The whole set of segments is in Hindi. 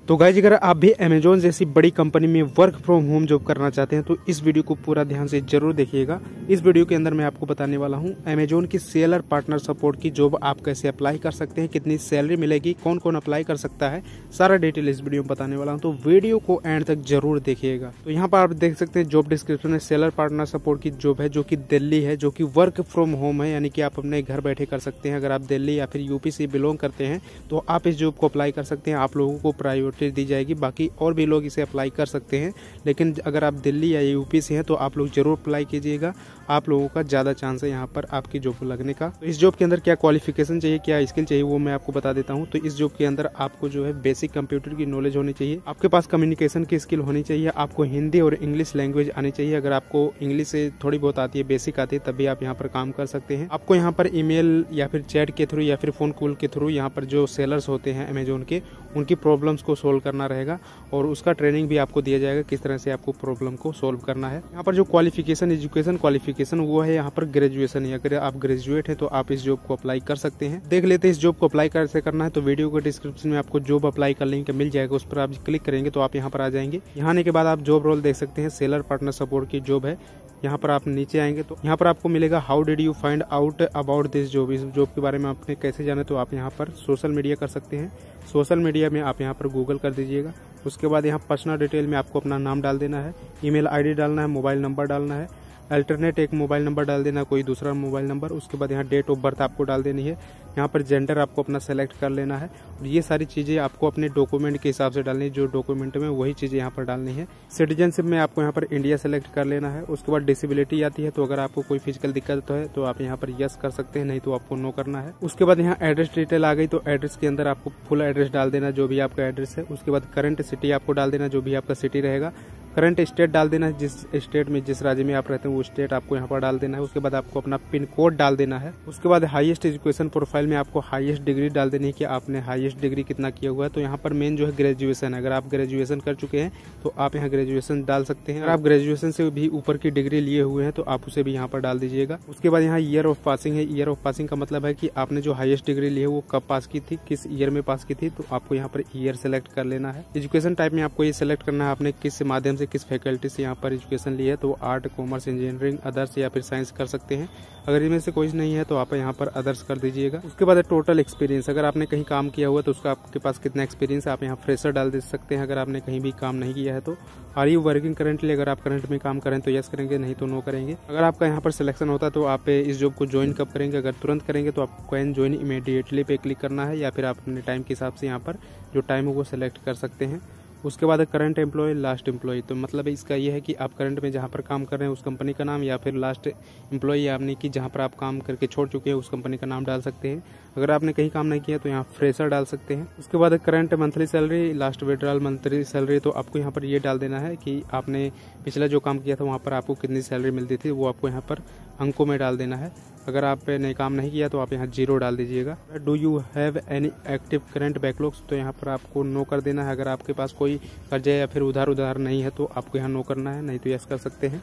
तो गाइज अगर आप भी अमेजोन जैसी बड़ी कंपनी में वर्क फ्रॉम होम जॉब करना चाहते हैं तो इस वीडियो को पूरा ध्यान से जरूर देखिएगा। इस वीडियो के अंदर मैं आपको बताने वाला हूं अमेजोन की सेलर पार्टनर सपोर्ट की जॉब आप कैसे अप्लाई कर सकते हैं, कितनी सैलरी मिलेगी, कौन कौन अप्लाई कर सकता है, सारा डिटेल इस वीडियो में बताने वाला हूँ। तो वीडियो को एंड तक जरूर देखिएगा। तो यहाँ पर आप देख सकते हैं जॉब डिस्क्रिप्शन में सेलर पार्टनर सपोर्ट की जॉब है जो कि दिल्ली है, जो कि वर्क फ्रॉम होम है, यानी कि आप अपने घर बैठे कर सकते हैं। अगर आप दिल्ली या फिर यूपी से बिलोंग करते हैं तो आप इस जॉब को अप्लाई कर सकते हैं। आप लोगों को प्रायोरिटी दी जाएगी, बाकी और भी लोग इसे अप्लाई कर सकते हैं, लेकिन अगर आप दिल्ली या यूपी से हैं तो आप लोग जरूर अप्लाई कीजिएगा। आप लोगों का ज़्यादा चांस है यहाँ पर आपकी जॉब लगने का। तो इस जॉब के अंदर क्या क्वालिफिकेशन चाहिए, क्या स्किल चाहिए, वो मैं आपको बता देता हूँ। तो इस जॉब के अंदर आपको जो है बेसिक कंप्यूटर की नॉलेज होनी चाहिए, आपके पास कम्युनिकेशन की स्किल होनी चाहिए, आपको हिंदी और इंग्लिश लैंग्वेज आनी चाहिए। अगर आपको इंग्लिश से थोड़ी बहुत आती है, बेसिक आती है, तभी आप यहाँ पर काम कर सकते हैं। आपको यहाँ पर ईमेल या फिर चैट के थ्रू या फिर फोन कॉल के थ्रू यहाँ पर जो सेलर्स होते हैं अमेजोन के, उनकी प्रॉब्लम्स को सोल्व करना रहेगा और उसका ट्रेनिंग भी आपको दिया जाएगा किस तरह से आपको प्रॉब्लम को सोल्व करना है। यहाँ पर जो क्वालिफिकेशन, एजुकेशन क्वालिफिकेशन वो है यहाँ पर ग्रेजुएशन है। अगर आप ग्रेजुएट हैं तो आप इस जॉब को अप्लाई कर सकते हैं। देख लेते हैं इस जॉब को अप्लाई कैसे करना है। तो वीडियो के डिस्क्रिप्शन में आपको जॉब अप्लाई का लिंक मिल जाएगा, उस पर आप क्लिक करेंगे तो आप यहाँ पर आ जाएंगे। यहाँ आने के बाद आप जॉब रोल देख सकते हैं, सेलर पार्टनर सपोर्ट की जॉब है। यहाँ पर आप नीचे आएंगे तो यहाँ पर आपको मिलेगा how did you find out about this job. इस जॉब के बारे में आपने कैसे जाना, तो आप यहाँ पर सोशल मीडिया कर सकते हैं। सोशल मीडिया में आप यहाँ पर गूगल कर दीजिएगा। उसके बाद यहाँ पर्सनल डिटेल में आपको अपना नाम डाल देना है, ईमेल आईडी डालना है, मोबाइल नंबर डालना है, अल्टरनेट एक मोबाइल नंबर डाल देना, कोई दूसरा मोबाइल नंबर। उसके बाद यहाँ डेट ऑफ बर्थ आपको डाल देनी है। यहाँ पर जेंडर आपको अपना सेलेक्ट कर लेना है और ये सारी चीज़ें आपको अपने डॉक्यूमेंट के हिसाब से डालनी है, जो डॉक्यूमेंट में वही चीज़ें यहाँ पर डालनी है। सिटीजनशिप में आपको यहाँ पर इंडिया सेलेक्ट कर लेना है। उसके बाद डिसेबिलिटी आती है, तो अगर आपको कोई फिजिकल दिक्कत है तो आप यहाँ पर यस कर सकते हैं, नहीं तो आपको नो करना है। उसके बाद यहाँ एड्रेस डिटेल आ गई, तो एड्रेस के अंदर आपको फुल एड्रेस डाल देना, जो भी आपका एड्रेस है। उसके बाद करंट सिटी आपको डाल देना, जो भी आपका सिटी रहेगा। करंट स्टेट डाल देना है, जिस स्टेट में, जिस राज्य में आप रहते हैं वो स्टेट आपको यहाँ पर डाल देना है। उसके बाद आपको अपना पिन कोड डाल देना है। उसके बाद हाईएस्ट एजुकेशन प्रोफाइल में आपको हाईएस्ट डिग्री डाल देनी है कि आपने हाईएस्ट डिग्री कितना किया हुआ है। तो यहाँ पर मेन जो है ग्रेजुएशन है, अगर आप ग्रेजुएशन कर चुके हैं तो आप यहाँ ग्रेजुएशन डाल सकते हैं। अगर आप ग्रेजुएशन से भी ऊपर की डिग्री लिए हुए हैं तो आप उसे भी यहाँ पर डाल दीजिएगा। उसके बाद यहाँ ईयर ऑफ पासिंग है। ईयर ऑफ पासिंग का मतलब है कि आपने जो हाईएस्ट डिग्री ली है वो कब पास की थी, किस ईयर में पास की थी, तो आपको यहाँ पर ईयर सेलेक्ट कर लेना है। एजुकेशन टाइप में आपको ये सेलेक्ट करना है आपने किस माध्यम से, किस फैकल्टी से यहाँ पर एजुकेशन ली है। तो आर्ट, कॉमर्स, इंजीनियरिंग, अदर्स या फिर साइंस कर सकते हैं। अगर इनमें से कोई नहीं है तो आप यहाँ पर अदर्स कर दीजिएगा। उसके बाद टोटल एक्सपीरियंस, अगर आपने कहीं काम किया हुआ तो उसका आपके पास कितना एक्सपीरियंस है, आप यहाँ फ्रेशर डाल दे सकते हैं। अगर आपने कहीं भी काम नहीं किया है तो आर यू वर्किंग करेंटली, अगर आप करंट में काम करें तो यस करेंगे, नहीं तो नो करेंगे। अगर आपका यहाँ पर सिलेक्शन होता है तो आप इस जॉब को ज्वाइन कब करेंगे, अगर तुरंत करेंगे तो आपको कैन ज्वाइन इमीडिएटली पे क्लिक करना है, या फिर आप अपने टाइम के हिसाब से यहाँ पर जो टाइम है वो सिलेक्ट कर सकते हैं। उसके बाद करंट एम्प्लॉय, लास्ट एम्प्लॉय, तो मतलब इसका ये है कि आप करंट में जहाँ पर काम कर रहे हैं उस कंपनी का नाम, या फिर लास्ट एम्प्लॉय यानी कि जहाँ पर आप काम करके छोड़ चुके हैं उस कंपनी का नाम डाल सकते हैं। अगर आपने कहीं काम नहीं किया तो यहाँ फ्रेशर डाल सकते हैं। उसके बाद current monthly salary, last withdrawal monthly salary, तो आपको यहाँ पर ये डाल देना है कि आपने पिछला जो काम किया था वहाँ पर आपको कितनी सैलरी मिलती थी, वो आपको यहाँ पर अंकों में डाल देना है। अगर आपने काम नहीं किया तो आप यहाँ 0 डाल दीजिएगा। Do you have any active current backlogs, तो यहाँ पर आपको नो कर देना है। अगर आपके पास कोई कर्जा या फिर उधार नहीं है तो आपको यहाँ नो करना है, नहीं तो यस कर सकते हैं।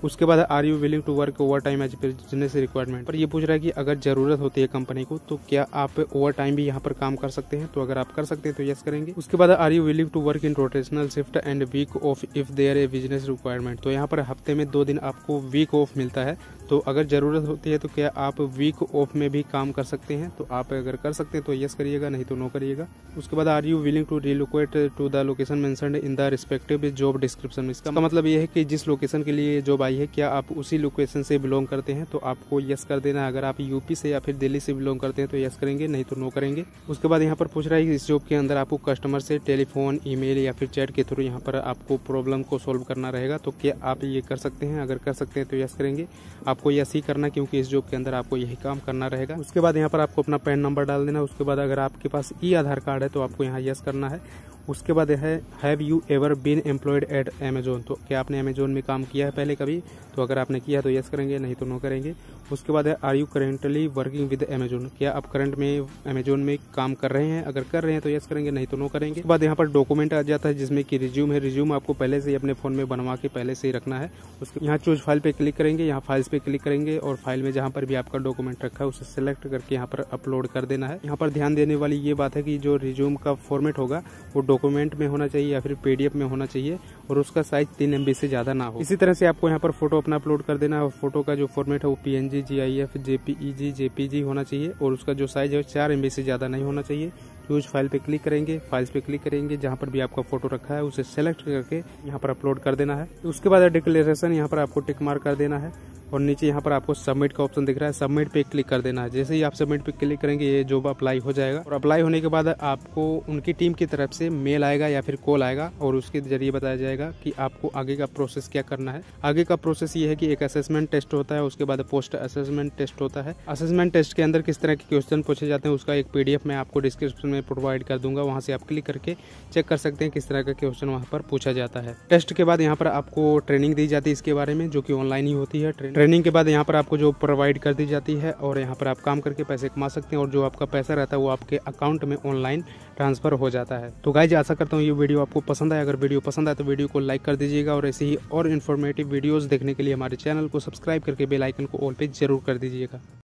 उसके बाद are you willing to work overtime as business requirement, पर ये पूछ रहा है कि अगर जरूरत होती है कंपनी को तो क्या आप ओवर टाइम भी यहाँ पर काम कर सकते हैं, तो अगर आप कर सकते हैं तो यस करेंगे। उसके बाद are you willing to work in rotational shift and week off if there a business requirement, तो यहाँ पर हफ्ते में 2 दिन आपको वीक ऑफ मिलता है। तो अगर जरूरत होती है तो क्या आप वीक ऑफ में भी काम कर सकते हैं, तो आप अगर कर सकते हैं तो यस करिएगा, नहीं तो नो करिएगा। उसके बाद are you willing to relocate to the location mentioned in the respective job description, इसका मतलब ये है कि जिस लोकेशन के लिए जॉब आई है क्या आप उसी लोकेशन से बिलोंग करते हैं, तो आपको यस कर देना है। अगर आप यूपी से या फिर दिल्ली से बिलोंग करते हैं तो यस करेंगे, नहीं तो नो करेंगे। उसके बाद यहाँ पर पूछ रहा है कि इस जॉब के अंदर आपको कस्टमर से टेलीफोन, ईमेल या फिर चैट के थ्रू यहाँ पर आपको प्रॉब्लम को सोल्व करना रहेगा, तो क्या आप ये कर सकते हैं, अगर कर सकते हैं तो यस करेंगे। आपको यस ही करना, क्योंकि इस जॉब के अंदर आपको यही काम करना रहेगा। उसके बाद यहाँ पर आपको अपना पैन नंबर डाल देना। उसके बाद अगर आपके पास ई आधार कार्ड है तो आपको यहाँ यस करना है। उसके बाद है have you ever been employed at Amazon, तो क्या आपने अमेजोन में काम किया है पहले कभी, चाहिए। तो अगर आपने किया तो यस करेंगे, नहीं तो नो करेंगे। उसके बाद है are you currently working with Amazon, क्या आप करंट में अमेजोन में काम कर रहे हैं? अगर कर रहे हैं तो यस करेंगे, नहीं तो नो करेंगे। उसके बाद यहाँ पर डॉक्यूमेंट आ जाता है जिसमें कि रिज्यूम है। रिज्यूम आपको पहले से ही अपने फोन में बनवा के पहले से ही रखना है। उसके यहाँ चूज फाइल पे क्लिक करेंगे, यहाँ फाइल्स पे क्लिक करेंगे और फाइल में जहाँ पर भी आपका डॉक्यूमेंट रखा है उसे सिलेक्ट करके यहाँ पर अपलोड कर देना है। यहाँ पर ध्यान देने वाली ये बात है कि जो रिज्यूम का फॉर्मेट होगा वो डॉक्यूमेंट में होना चाहिए या फिर पीडीएफ में होना चाहिए और उसका साइज 3 MB से ज्यादा ना हो। इसी तरह से आपको यहाँ पर फोटो अपना अपलोड कर देना है और फोटो का जो फॉर्मेट है वो PNG, GIF, JPEG, JPG होना चाहिए और उसका जो साइज है 4 MB से ज्यादा नहीं होना चाहिए। चूज फाइल पे क्लिक करेंगे, फाइल्स पे क्लिक करेंगे, जहाँ पर भी आपका फोटो रखा है उसे सेलेक्ट करके यहाँ पर अपलोड कर देना है। उसके बाद डिक्लेरेशन यहाँ पर आपको टिक मार्क कर देना है और नीचे यहाँ पर आपको सबमिट का ऑप्शन दिख रहा है, सबमिट पे क्लिक कर देना है। जैसे ही आप सबमिट पे क्लिक करेंगे ये जॉब अप्लाई हो जाएगा और अप्लाई होने के बाद आपको उनकी टीम की तरफ से मेल आएगा या फिर कॉल आएगा और उसके जरिए बताया जाएगा कि आपको आगे का प्रोसेस क्या करना है। आगे का प्रोसेस ये है कि एक असेसमेंट टेस्ट होता है, उसके बाद पोस्ट असेसमेंट टेस्ट होता है। असेसमेंट टेस्ट के अंदर किस तरह के क्वेश्चन पूछे जाते हैं उसका एक PDF मैं आपको डिस्क्रिप्शन में प्रोवाइड कर दूंगा, वहाँ से आप क्लिक करके चेक कर सकते हैं किस तरह का क्वेश्चन वहाँ पर पूछा जाता है। टेस्ट के बाद यहाँ पर आपको ट्रेनिंग दी जाती है इसके बारे में, जो कि ऑनलाइन ही होती है। ट्रेनिंग के बाद यहाँ पर आपको जो प्रोवाइड कर दी जाती है और यहाँ पर आप काम करके पैसे कमा सकते हैं और जो आपका पैसा रहता है वो आपके अकाउंट में ऑनलाइन ट्रांसफर हो जाता है। तो गाइज आशा करता हूँ ये वीडियो आपको पसंद आए। अगर वीडियो पसंद आए तो वीडियो को लाइक कर दीजिएगा और ऐसे ही और इन्फॉर्मेटिव वीडियोस देखने के लिए हमारे चैनल को सब्सक्राइब करके बेल आइकन को ऑल पे जरूर कर दीजिएगा।